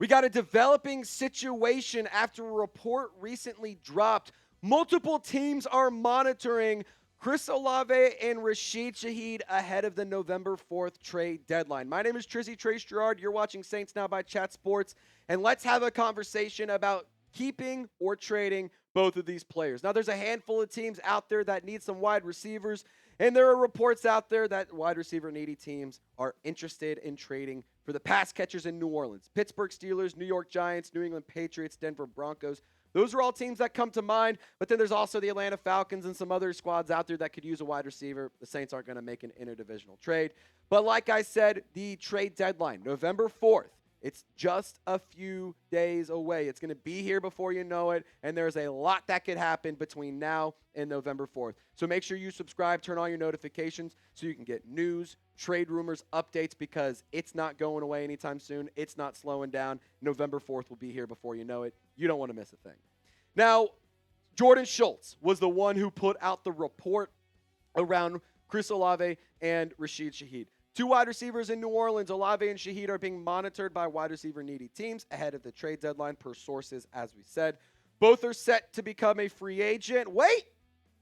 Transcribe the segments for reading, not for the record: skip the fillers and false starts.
got a developing situation after a report recently dropped. Multiple teams are monitoring Chris Olave and Rashid Shaheed ahead of the November 4th trade deadline. My name is Trizzy Trace. You're watching Saints Now by Chat Sports, and let's have a conversation about keeping or trading both of these players. Now, there's a handful of teams out there that need some wide receivers, and there are reports out there that wide receiver needy teams are interested in trading for the pass catchers in New Orleans. Pittsburgh Steelers, New York Giants, New England Patriots, Denver Broncos. Those are all teams that come to mind, but then there's also the Atlanta Falcons and some other squads out there that could use a wide receiver. The Saints aren't going to make an interdivisional trade. But like I said, the trade deadline, November 4th, it's just a few days away. It's going to be here before you know it, and there's a lot that could happen between now and November 4th. So make sure you subscribe, turn on your notifications so you can get news, trade rumors, updates, because it's not going away anytime soon. It's not slowing down. November 4th will be here before you know it. You don't want to miss a thing. Now, Jordan Schultz was the one who put out the report around Chris Olave and Rashid Shaheed. Two wide receivers in New Orleans, Olave and Shaheed, are being monitored by wide receiver needy teams ahead of the trade deadline per sources, as we said. Both are set to become a free agent. Wait!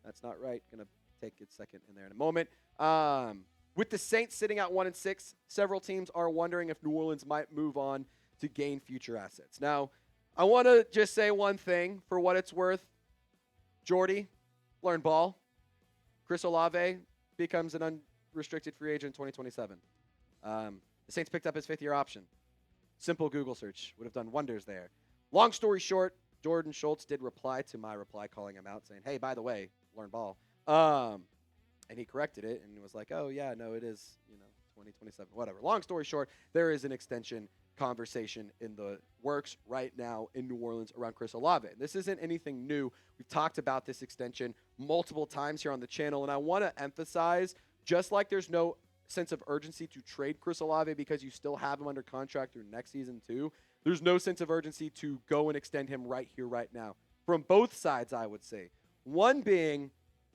That's not right. Going to take a second in there in a moment. With the Saints sitting at 1-6, several teams are wondering if New Orleans might move on to gain future assets. Now, I want to just say one thing for what it's worth. Jordy, learn ball. Chris Olave becomes an unrestricted free agent in 2027. The Saints picked up his fifth-year option. Simple Google search would have done wonders there. Long story short, Jordan Schultz did reply to my reply calling him out saying, hey, by the way, learn ball. And he corrected it and was like, oh, yeah, no, it is, 2027, whatever. Long story short, there is an extension conversation in the works right now in New Orleans around Chris Olave. This isn't anything new. We've talked about this extension multiple times here on the channel, and I want to emphasize, just like there's no sense of urgency to trade Chris Olave because you still have him under contract through next season too, there's no sense of urgency to go and extend him right here, right now. From both sides, I would say. One being,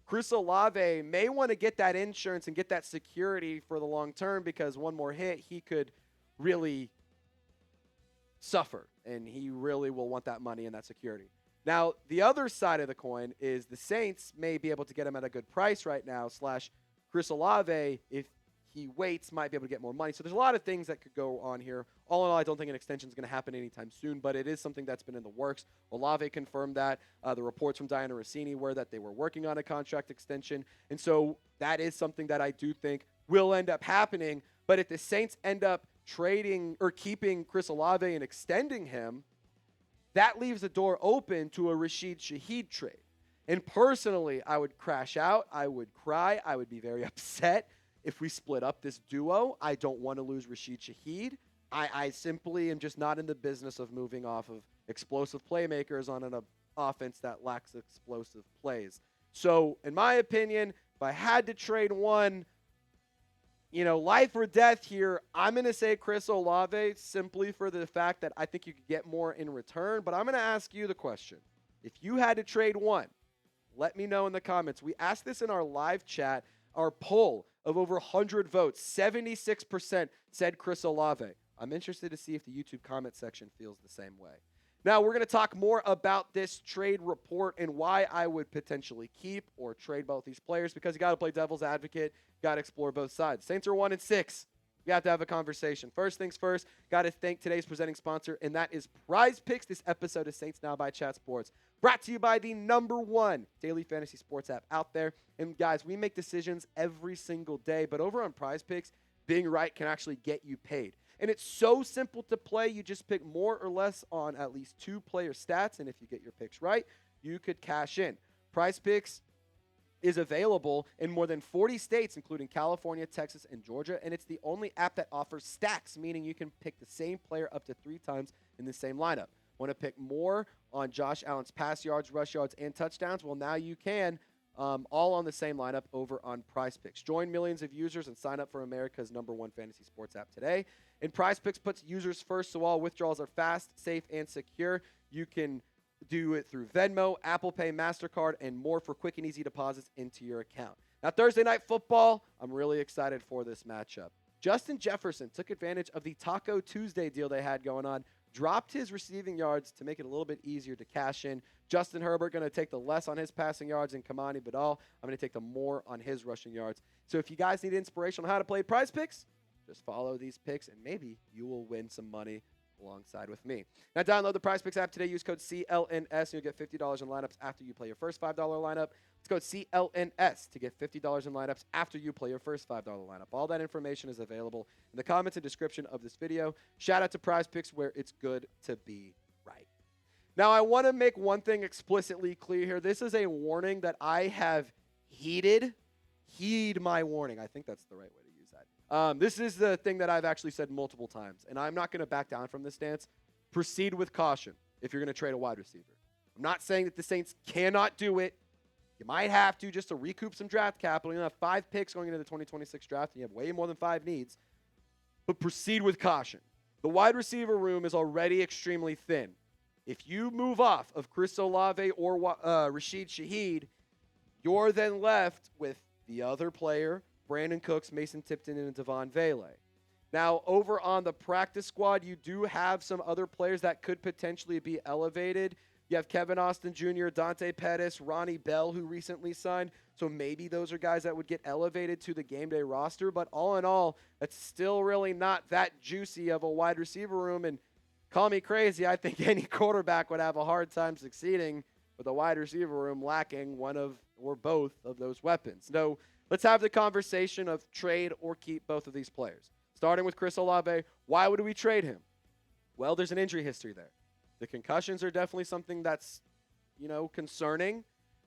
Chris Olave may want to get that insurance and get that security for the long term, because one more hit, he could really suffer, and he really will want that money and that security. Now, the other side of the coin is the Saints may be able to get him at a good price right now, / Chris Olave, if he waits, might be able to get more money. So there's a lot of things that could go on here. All in all, I don't think an extension is going to happen anytime soon, but it is something that's been in the works. Olave confirmed that. The reports from Diana Rossini were that they were working on a contract extension, and so that is something that I do think will end up happening. But if the Saints end up trading or keeping Chris Olave and extending him, that leaves the door open to a Rashid Shaheed trade. And personally, I would crash out. I would cry. I would be very upset if we split up this duo. I don't want to lose Rashid Shaheed. I simply am just not in the business of moving off of explosive playmakers on an offense that lacks explosive plays. So, in my opinion, if I had to trade one, life or death here, I'm going to say Chris Olave, simply for the fact that I think you could get more in return. But I'm going to ask you the question. If you had to trade one, let me know in the comments. We asked this in our live chat, our poll of over 100 votes. 76% said Chris Olave. I'm interested to see if the YouTube comment section feels the same way. Now, we're going to talk more about this trade report and why I would potentially keep or trade both these players, because you got to play devil's advocate, got to explore both sides. Saints are 1-6. We have to have a conversation. First things first, got to thank today's presenting sponsor, and that is Prize Picks. This episode of Saints Now by Chat Sports, brought to you by the #1 daily fantasy sports app out there. And guys, we make decisions every single day, but over on Prize Picks, being right can actually get you paid. And it's so simple to play. You just pick more or less on at least 2 player stats, and if you get your picks right, you could cash in. Prize Picks is available in more than 40 states, including California, Texas, and Georgia, and it's the only app that offers stacks, meaning you can pick the same player up to 3 times in the same lineup. Want to pick more on Josh Allen's pass yards, rush yards, and touchdowns? Well, now you can, all on the same lineup over on Prize Picks. Join millions of users and sign up for America's #1 fantasy sports app today. And Prize Picks puts users first, so all withdrawals are fast, safe, and secure. You can do it through Venmo, Apple Pay, MasterCard, and more for quick and easy deposits into your account. Now, Thursday Night Football, I'm really excited for this matchup. Justin Jefferson took advantage of the Taco Tuesday deal they had going on dropped his receiving yards to make it a little bit easier to cash in. Justin Herbert going to take the less on his passing yards, and Kamani Badal, I'm going to take the more on his rushing yards. So if you guys need inspiration on how to play Prize Picks, just follow these picks, and maybe you will win some money alongside with me. Now, download the Prize Picks app today. Use code CLNS, and you'll get $50 in lineups after you play your first $5 lineup. It's code CLNS to get $50 in lineups after you play your first $5 lineup. All that information is available in the comments and description of this video. Shout out to Prize Picks, where it's good to be right. Now, I want to make one thing explicitly clear here. This is a warning that I have heeded. Heed my warning. I think that's the right way to use that. This is the thing that I've actually said multiple times, and I'm not going to back down from this stance. Proceed with caution if you're going to trade a wide receiver. I'm not saying that the Saints cannot do it. You might have to just to recoup some draft capital. You have 5 picks going into the 2026 draft, and you have way more than 5 needs. But proceed with caution. The wide receiver room is already extremely thin. If you move off of Chris Olave or Rashid Shaheed, you're then left with the other player, Brandon Cooks, Mason Tipton, and Devon Vele. Now, over on the practice squad, you do have some other players that could potentially be elevated. You have Kevin Austin Jr., Dante Pettis, Ronnie Bell, who recently signed. So maybe those are guys that would get elevated to the game day roster. But all in all, that's still really not that juicy of a wide receiver room. And call me crazy, I think any quarterback would have a hard time succeeding with a wide receiver room lacking one of or both of those weapons. So let's have the conversation of trade or keep both of these players. Starting with Chris Olave, why would we trade him? Well, there's an injury history there. The concussions are definitely something that's, concerning,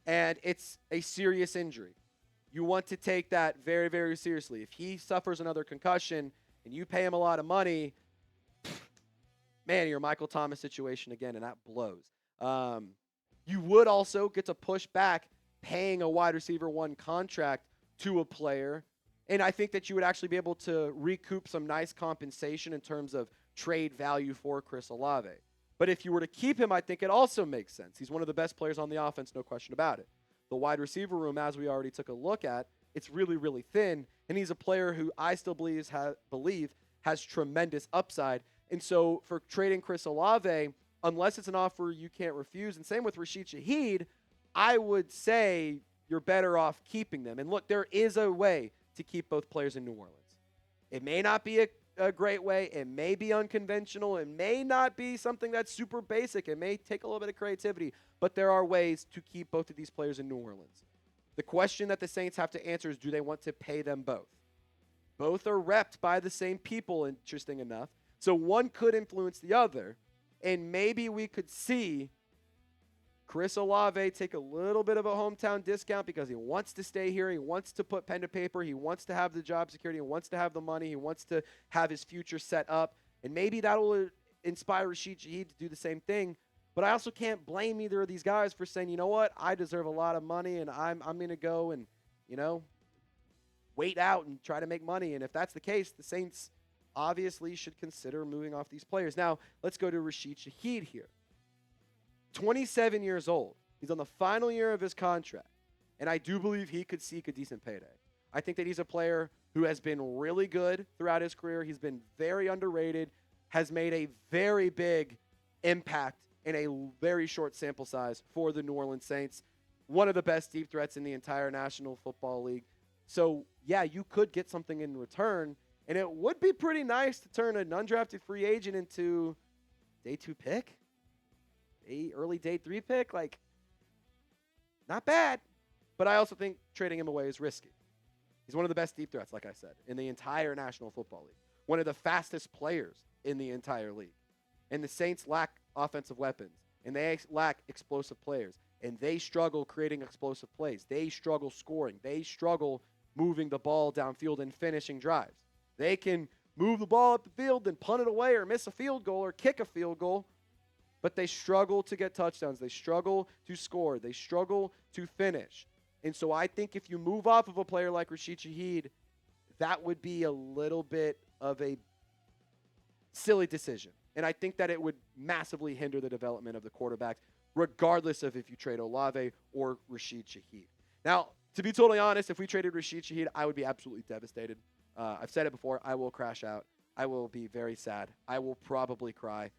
and it's a serious injury. You want to take that very, very seriously. If he suffers another concussion and you pay him a lot of money, man, you're a Michael Thomas situation again, and that blows. You would also get to push back paying a wide receiver 1 contract to a player, and I think that you would actually be able to recoup some nice compensation in terms of trade value for Chris Olave. But if you were to keep him, I think it also makes sense. He's one of the best players on the offense, no question about it. The wide receiver room, as we already took a look at, it's really, really thin, and he's a player who I still believe has tremendous upside. And so for trading Chris Olave, unless it's an offer you can't refuse, and same with Rashid Shaheed, I would say you're better off keeping them. And look, there is a way to keep both players in New Orleans. It may not be a great way. It may be unconventional. It may not be something that's super basic. It may take a little bit of creativity, but there are ways to keep both of these players in New Orleans. The question that the Saints have to answer is, do they want to pay them both? Both are repped by the same people, interesting enough. So one could influence the other, and maybe we could see Chris Olave take a little bit of a hometown discount because he wants to stay here. He wants to put pen to paper. He wants to have the job security. He wants to have the money. He wants to have his future set up. And maybe that will inspire Rashid Shaheed to do the same thing. But I also can't blame either of these guys for saying, you know what, I deserve a lot of money, and I'm going to go and, wait out and try to make money. And if that's the case, the Saints obviously should consider moving off these players. Now, let's go to Rashid Shaheed here. 27 years old. He's on the final year of his contract, and I do believe he could seek a decent payday. I think that he's a player who has been really good throughout his career. He's been very underrated, has made a very big impact in a very short sample size for the New Orleans Saints. One of the best deep threats in the entire National Football League. So, yeah, you could get something in return, and it would be pretty nice to turn an undrafted free agent into day 2 pick. Early day 3 pick, not bad. But I also think trading him away is risky. He's one of the best deep threats, like I said, in the entire National Football League. One of the fastest players in the entire league. And the Saints lack offensive weapons, and they lack explosive players, and they struggle creating explosive plays. They struggle scoring. They struggle moving the ball downfield and finishing drives. They can move the ball up the field and punt it away or miss a field goal or kick a field goal, but they struggle to get touchdowns. They struggle to score. They struggle to finish. And so I think if you move off of a player like Rashid Shaheed, that would be a little bit of a silly decision. And I think that it would massively hinder the development of the quarterback, regardless of if you trade Olave or Rashid Shaheed. Now, to be totally honest, if we traded Rashid Shaheed, I would be absolutely devastated. I've said it before. I will crash out. I will be very sad. I will probably cry.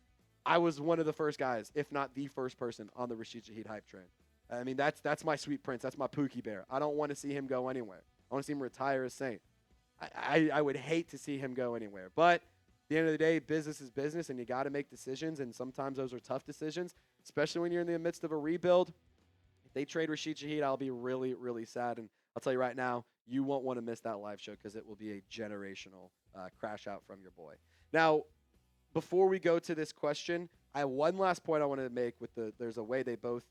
I was one of the first guys, if not the first person, on the Rashid Shaheed hype train. I mean, that's my sweet prince. That's my Pookie Bear. I don't want to see him go anywhere. I want to see him retire as Saint. I would hate to see him go anywhere. But at the end of the day, business is business, and you got to make decisions, and sometimes those are tough decisions, especially when you're in the midst of a rebuild. If they trade Rashid Shaheed, I'll be really, really sad. And I'll tell you right now, you won't want to miss that live show because it will be a generational crash out from your boy. Now, before we go to this question, I have one last point I wanted to make with there's a way they both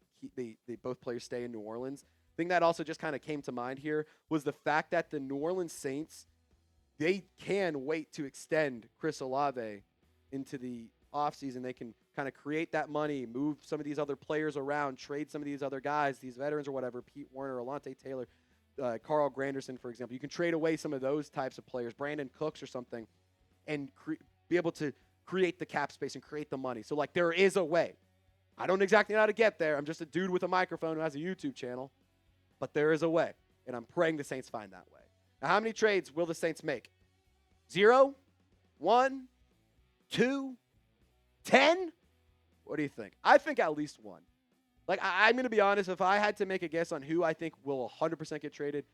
players stay in New Orleans. The thing that also just kind of came to mind here was the fact that the New Orleans Saints, they can wait to extend Chris Olave into the offseason. They can kind of create that money, move some of these other players around, trade some of these other guys, these veterans or whatever, Pete Werner, Alante Taylor, Carl Granderson, for example. You can trade away some of those types of players, Brandon Cooks or something, and be able to create the cap space and create the money. So, like, there is a way. I don't exactly know how to get there. I'm just a dude with a microphone who has a YouTube channel. But there is a way, and I'm praying the Saints find that way. Now, how many trades will the Saints make? 0? 1? 2? 10? What do you think? I think at least 1. Like, I'm going to be honest. If I had to make a guess on who I think will 100% get traded,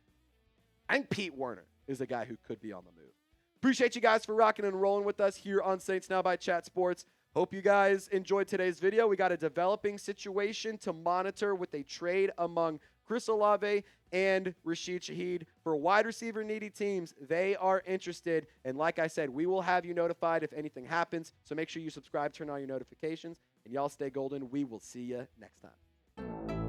I think Pete Werner is the guy who could be on the move. Appreciate you guys for rocking and rolling with us here on Saints Now by Chat Sports. Hope you guys enjoyed today's video. We got a developing situation to monitor with a trade among Chris Olave and Rashid Shaheed. For wide receiver needy teams, they are interested. And like I said, we will have you notified if anything happens. So make sure you subscribe, turn on your notifications, and y'all stay golden. We will see you next time.